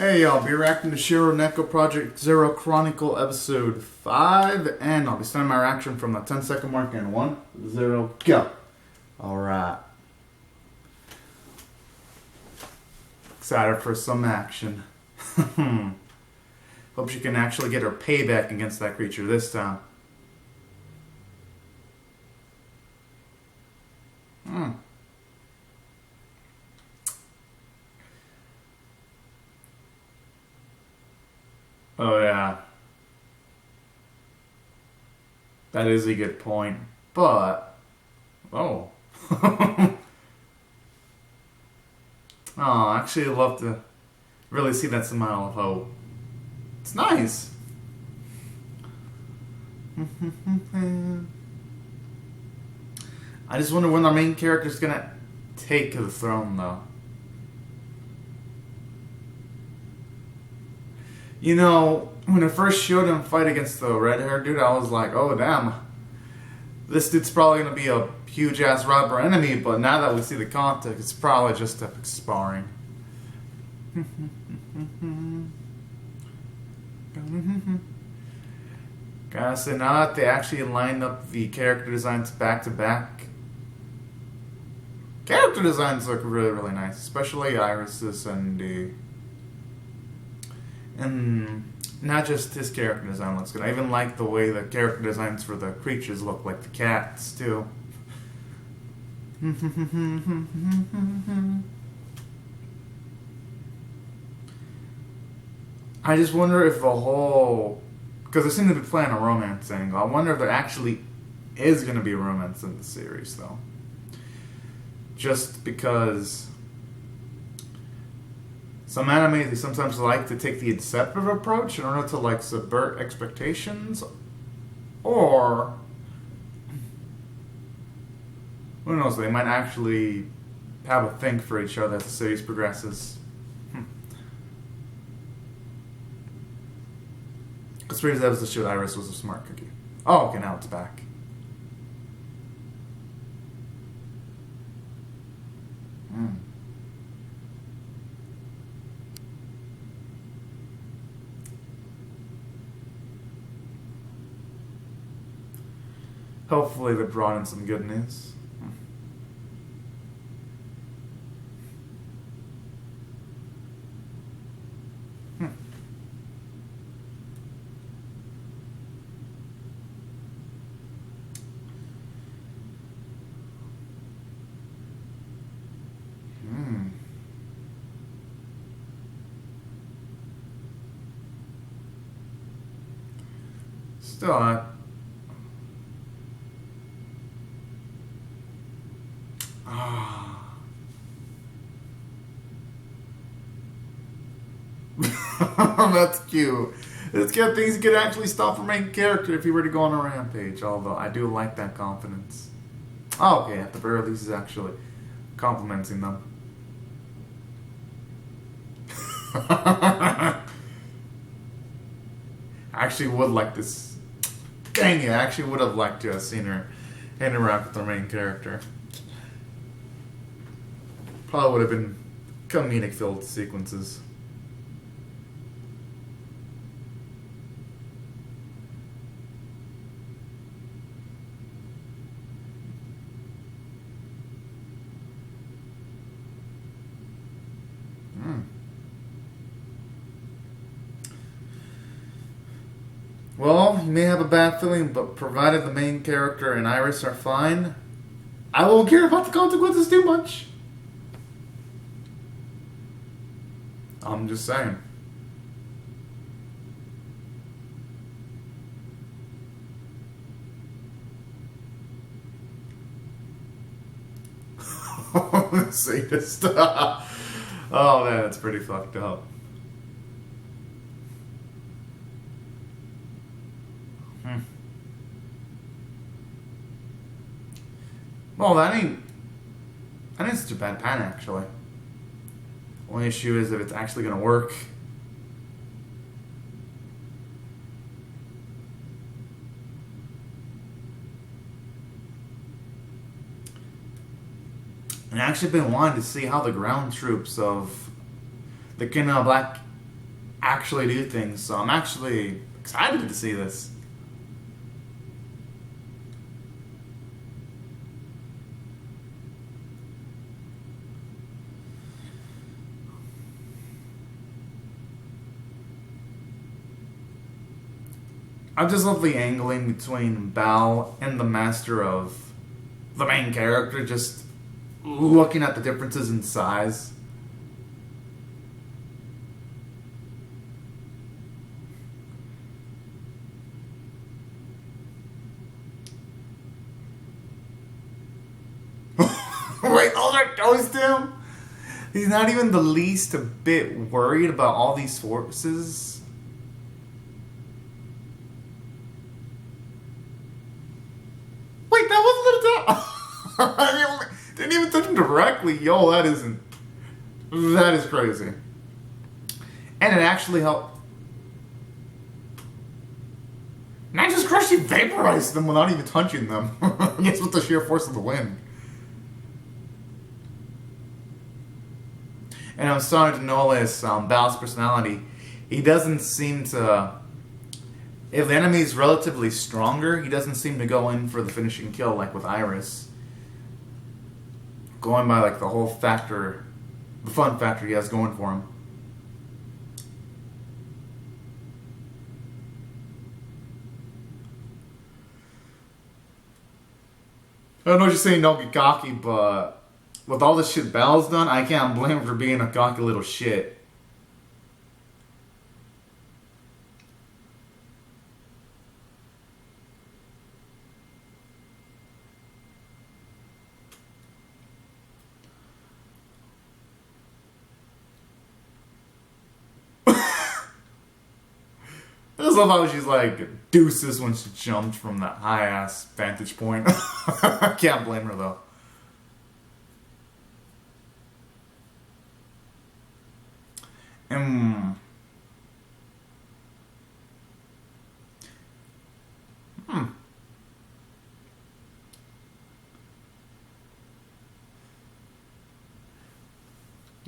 Hey, I'll be reacting to Shironeko Project Zero Chronicle Episode 5, and I'll be starting my reaction from the 10-second mark in 1, 0, go. Alright. Excited for some action. Hope she can actually get her payback against that creature this time. Oh yeah. That is a good point. But oh. Oh, actually I'd love to really see that smile of hope. It's nice. I just wonder when our main character's gonna take the throne though. You know, when I first showed him fight against the red-haired dude, I was like, oh damn, this dude's probably going to be a huge-ass robber enemy, but now that we see the context, it's probably just epic sparring. Gotta say, now that they actually lined up the character designs back-to-back, character designs look really, really nice, especially Iris's and not just his character design looks good. I even like the way the character designs for the creatures look, like the cats, too. I just wonder if the whole... because they seem to be playing a romance angle. I wonder if there actually is going to be a romance in the series, though. Just because... some anime, they sometimes like to take the deceptive approach in order to, like, subvert expectations. Or, who knows, they might actually have a thing for each other as the series progresses. Because previous episodes showed Iris was a smart cookie. Oh, okay, now it's back. Hopefully they brought in some good news. Still, that's cute. It's good things could actually stop our main character if he were to go on a rampage, although I do like that confidence. Oh, okay, at the very least he's actually complimenting them. I actually would like this. Dang it, I actually would have liked to have seen her interact with our main character. Probably would have been comedic filled sequences. Well, you may have a bad feeling, but provided the main character and Iris are fine, I won't care about the consequences too much. I'm just saying. Sadist. Oh man, that's pretty fucked up. Well, that ain't such a bad plan, actually. Only issue is if it's actually gonna work. And I actually been wanting to see how the ground troops of the Black actually do things. So I'm actually excited to see this. I just love the angling between Bao and the master of the main character, just looking at the differences in size. Wait, all that goes to him? He's not even the least a bit worried about all these forces. Wait, that wasn't a little down. Didn't even touch him directly. Yo, that is crazy. And it actually helped. Not just crushed, he vaporized them without even touching them. I guess with the sheer force of the wind. And I'm starting to notice Bao's personality. He doesn't seem to... If the enemy is relatively stronger, he doesn't seem to go in for the finishing kill like with Iris. Going by like the whole factor, the fun factor he has going for him. I don't know what you're saying, don't get cocky, but with all the shit Bao's done, I can't blame him for being a cocky little shit. I just love how she's like deuces when she jumped from that high ass vantage point. I can't blame her though.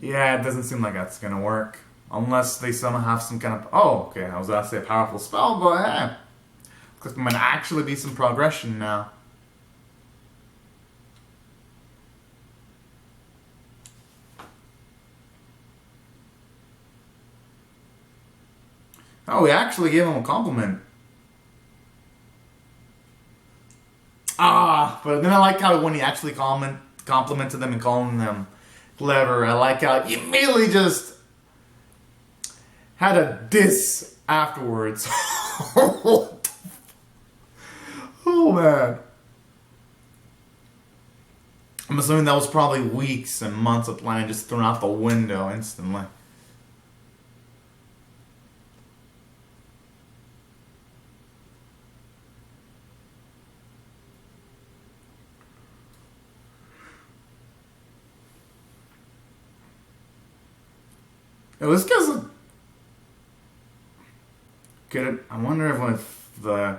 Yeah, it doesn't seem like that's gonna work. Unless they somehow have some kind of... Oh, okay, I was gonna say a powerful spell, but yeah. Looks like there might actually be some progression now. Oh, we actually gave him a compliment. But then I like how when he actually complimented them and calling them clever, I like how he immediately just had a diss afterwards. Oh man. I'm assuming that was probably weeks and months of planning just thrown out the window instantly. Yo, this guy's a... I wonder if the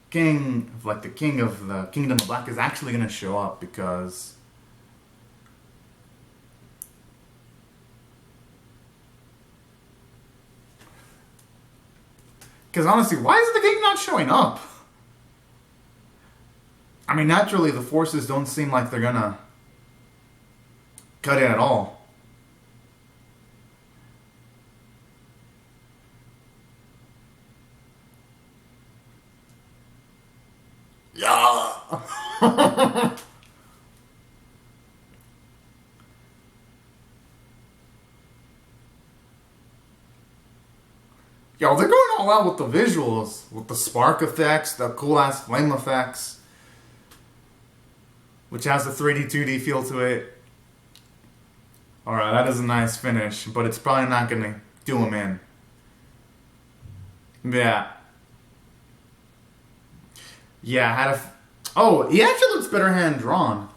king, like the king of the Kingdom of Black is actually going to show up, because honestly, why is the king not showing up? I mean, naturally, the forces don't seem like they're going to cut in at all. Yeah. Yo, they're going all out with the visuals, with the spark effects, the cool ass flame effects, which has a 3D, 2D feel to it. Alright, that is a nice finish, but it's probably not gonna do him in. Yeah. Yeah, I had a... Oh, he actually looks better hand-drawn.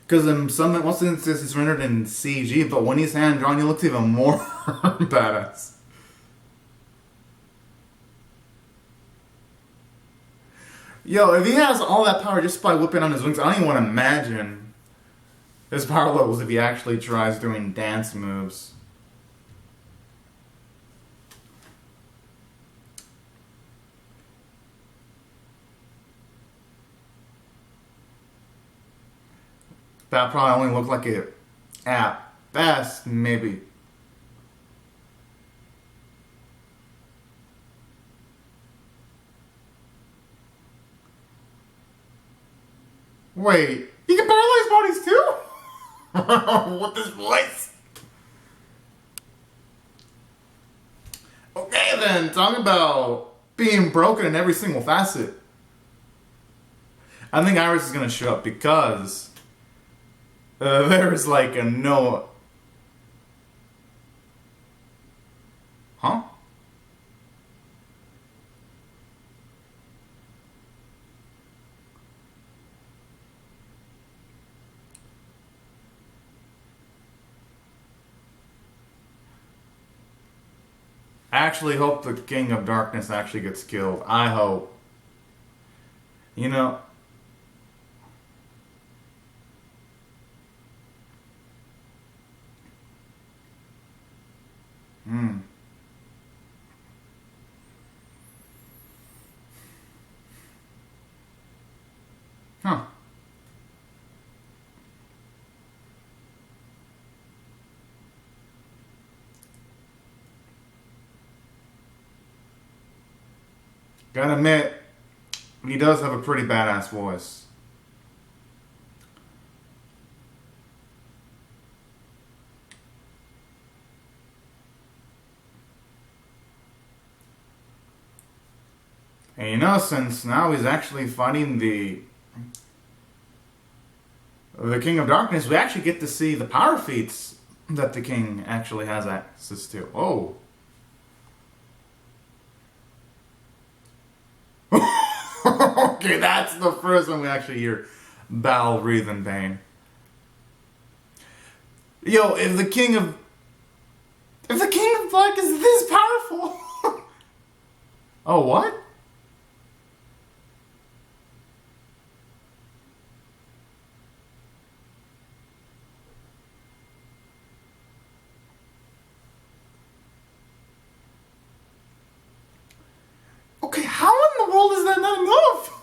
Because in most instances he's rendered in CG, but when he's hand-drawn, he looks even more badass. Yo, if he has all that power just by whipping on his wings, I don't even want to imagine his power levels if he actually tries doing dance moves. That probably only looked like it at best, maybe. Wait, he can paralyze bodies too? What this voice? Okay then, talking about being broken in every single facet. I think Iris is gonna show up because there is like a no. Huh? I actually hope the King of Darkness actually gets killed. I hope. You know. Hmm. Huh. Gotta admit, he does have a pretty badass voice. And you know, since now he's actually fighting the King of Darkness, we actually get to see the power feats that the King actually has access to. Oh. Okay, that's the first one we actually hear Bal breathe in pain. Yo, if the King of Black is this powerful. Oh, what? Okay, how in the world is that not enough?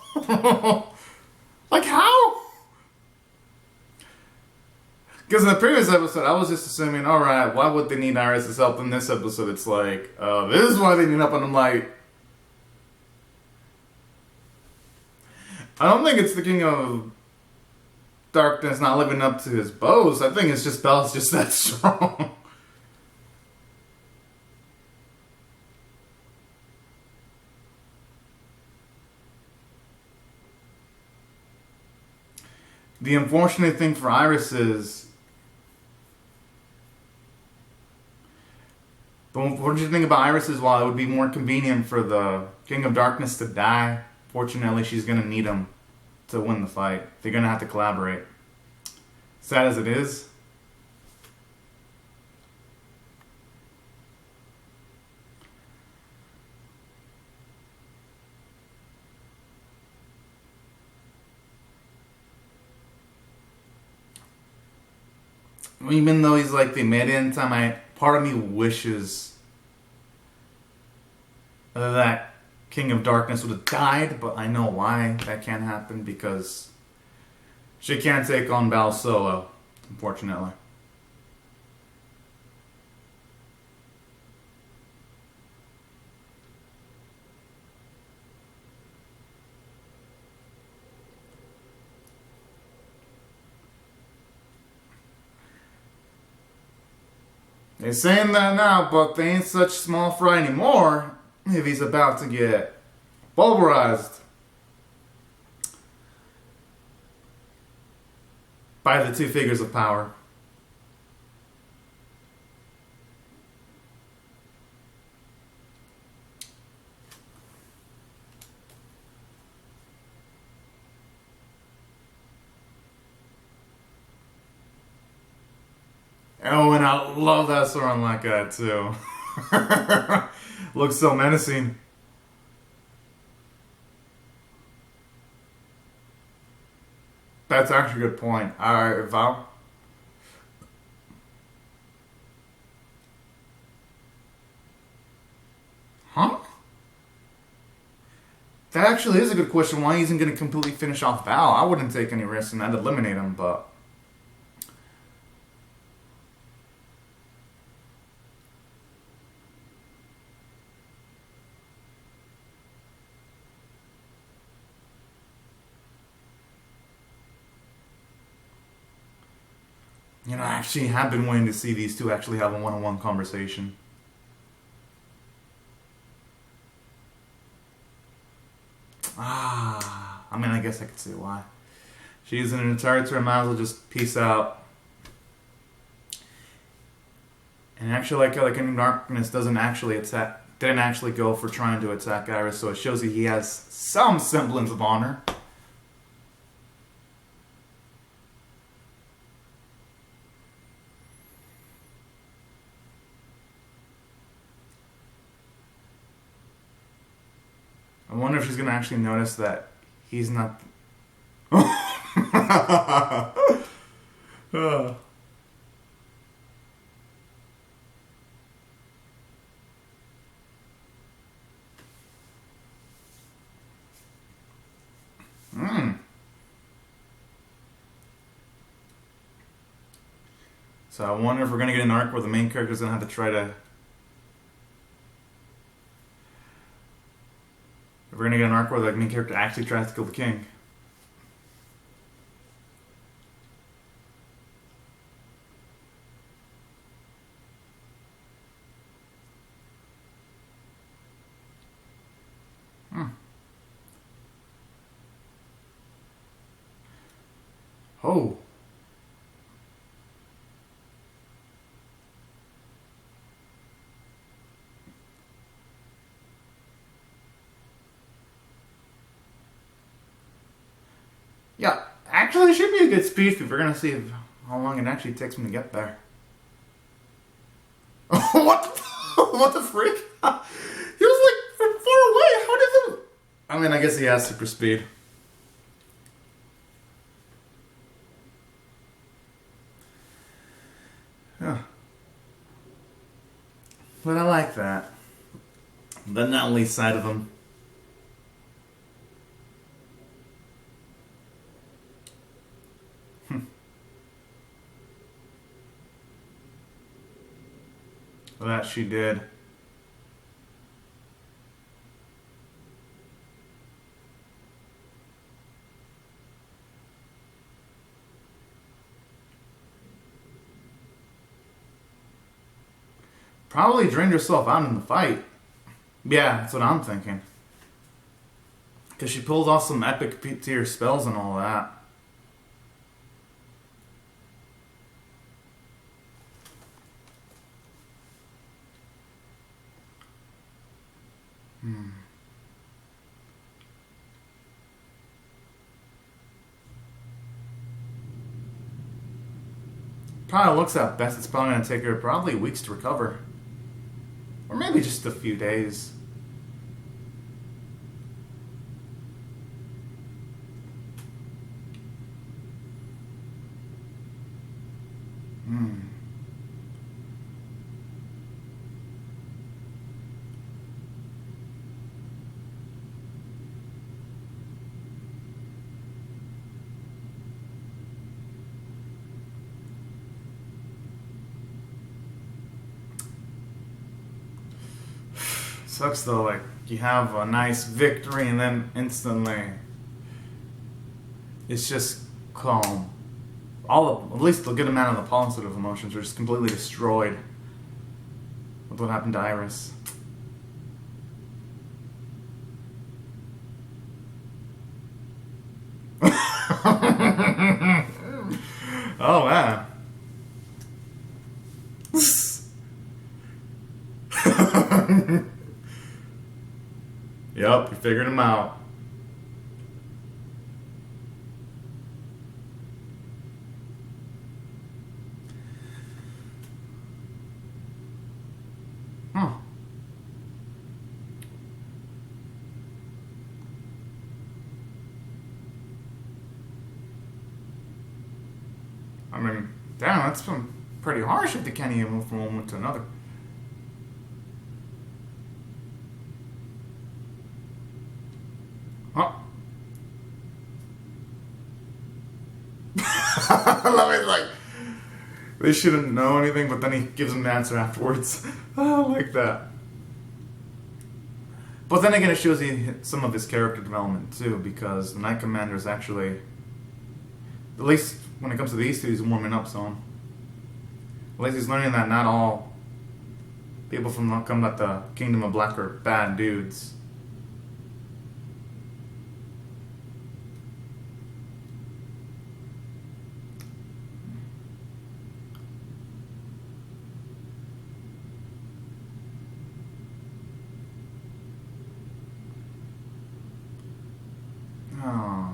Like, how? Because in the previous episode, I was just assuming, alright, why would they need Iris' help in this episode? It's like, this is why they need help, and I'm like, I don't think it's the King of Darkness not living up to his boast. I think it's just Bel's just that strong. The unfortunate thing for Iris is, the unfortunate thing about Iris is, while it would be more convenient for the King of Darkness to die, fortunately she's going to need him to win the fight. They're going to have to collaborate. Sad as it is. Even though he's like the mid-end part of me wishes that King of Darkness would have died, but I know why that can't happen, because she can't take on Bal solo, unfortunately. They're saying that now, but they ain't such small fry anymore if he's about to get pulverized by the two figures of power. Oh, and I love that sword like that too. Looks so menacing. That's actually a good point. Alright, Val. Huh? That actually is a good question. Why isn't going to completely finish off Val? I wouldn't take any risks and I'd eliminate him, but You know, I actually have been waiting to see these two actually have a one-on-one conversation. I mean, I guess I could see why. She's in her territory, might as well just peace out. And actually, like in Darkness didn't actually go for trying to attack Iris, so it shows that he has some semblance of honor. I wonder if she's gonna actually notice that he's not. So I wonder if we're gonna get an arc where the main character's gonna have to try to. If we're gonna get an arc where the main character actually tries to kill the king. Oh. Yeah, actually, it should be a good speed if we're gonna see how long it actually takes me to get there. What? What the freak? He was like from far away. How did the? I mean, I guess he has super speed. Yeah. But I like that. The not least side of him. That she did. Probably drained herself out in the fight. Yeah, that's what I'm thinking. Because she pulled off some epic tier spells and all that. Probably looks at best. It's probably going to take her probably weeks to recover. Or maybe just a few days. Sucks though, like you have a nice victory and then instantly it's just calm. At least a good amount of the positive emotions are just completely destroyed with what happened to Iris. Oh man. Yep, you figured him out. Huh. I mean, damn, that's been pretty harsh if they can't even move from one moment to another. Huh. I love it, like, they shouldn't know anything, but then he gives them the answer afterwards. I like that. But then again, it shows you some of his character development too, because the Knight Commander is actually, at least when it comes to these two, he's warming up some. At least he's learning that not all people from the Kingdom of Black are bad dudes. Oh.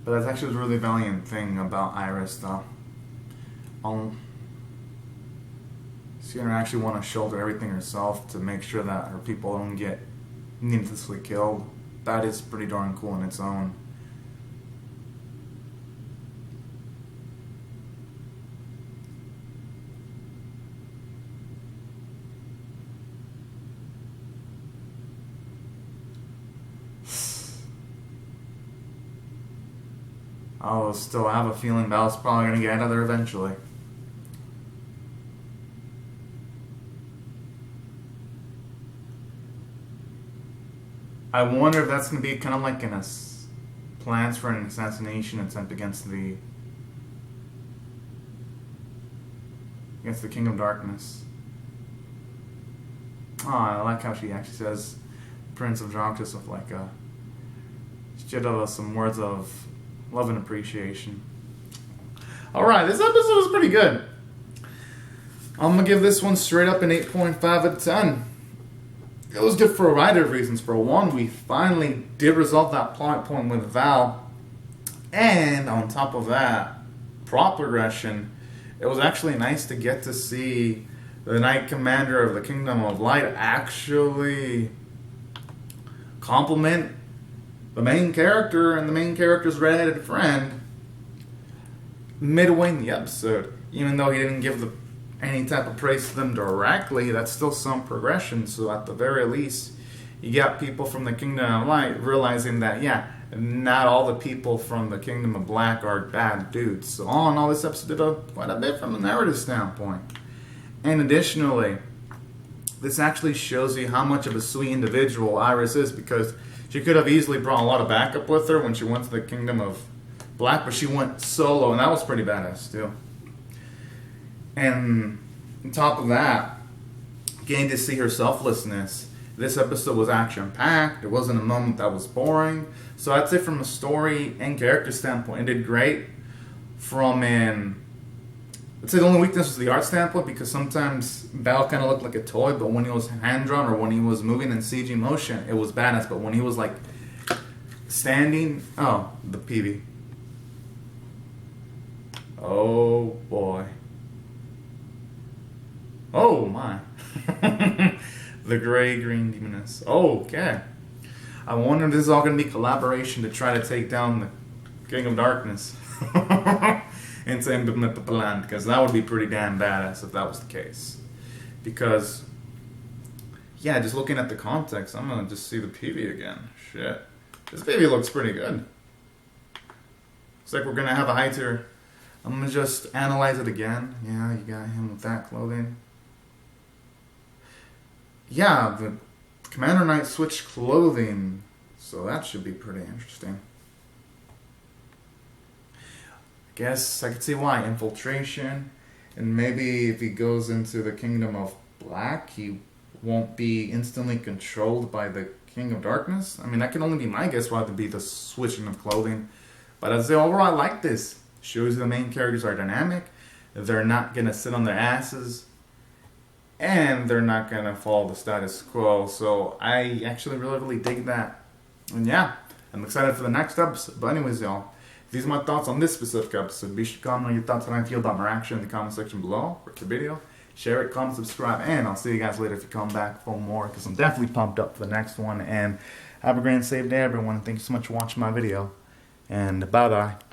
But that's actually a really valiant thing about Iris, though. She's gonna actually want to shoulder everything herself to make sure that her people don't get needlessly killed. That is pretty darn cool in its own. I'll still have a feeling Val's probably going to get out of there eventually. I wonder if that's going to be kind of like plans for an assassination attempt against the King of Darkness. Oh, I like how she actually says Prince of Darkness with like a shit of some words of love and appreciation. Alright, this episode was pretty good. I'm going to give this one straight up an 8.5 out of 10. It was good for a variety of reasons. For one, we finally did resolve that plot point with Val. And on top of that, plot progression. It was actually nice to get to see the Knight Commander of the Kingdom of Light actually compliment the main character and the main character's redheaded friend midway in the episode. Even though he didn't give any type of praise to them directly, that's still some progression. So at the very least, you got people from the Kingdom of Light realizing that, yeah, not all the people from the Kingdom of Black are bad dudes. So all in all, this episode did quite a bit from a narrative standpoint. And additionally, this actually shows you how much of a sweet individual Iris is, because she could have easily brought a lot of backup with her when she went to the Kingdom of Black, but she went solo, and that was pretty badass too. And on top of that, getting to see her selflessness. This episode was action-packed. There wasn't a moment that was boring. So I'd say from a story and character standpoint, it did great. I'd say the only weakness was the art standpoint, because sometimes Val kind of looked like a toy, but when he was hand-drawn or when he was moving in CG motion, it was badass. But when he was like standing, the PV. Oh boy. Oh my. The gray-green demoness. Okay. I wonder if this is all going to be collaboration to try to take down the King of Darkness. And to implement the plan, because that would be pretty damn badass if that was the case. Because, yeah, just looking at the context, I'm going to just see the PV again. Shit. This PV looks pretty good. Looks like we're going to have a high tier. I'm going to just analyze it again. Yeah, you got him with that clothing. Yeah, the Commander Knight switched clothing, so that should be pretty interesting. Guess I could see why. Infiltration, and maybe if he goes into the Kingdom of Black, he won't be instantly controlled by the King of Darkness. I mean, that can only be my guess why it would be the switching of clothing. But I'd say overall, I like this. Shows the main characters are dynamic. They're not going to sit on their asses. And they're not going to follow the status quo. So I actually really, really dig that. And yeah, I'm excited for the next episode. But anyways, y'all, these are my thoughts on this specific episode. Be sure to comment on your thoughts and how you feel about my reaction in the comment section below. Rate the video, share it, comment, subscribe, and I'll see you guys later if you come back for more, because I'm definitely pumped up for the next one. And have a great and safe day, everyone. Thank you so much for watching my video. And bye-bye.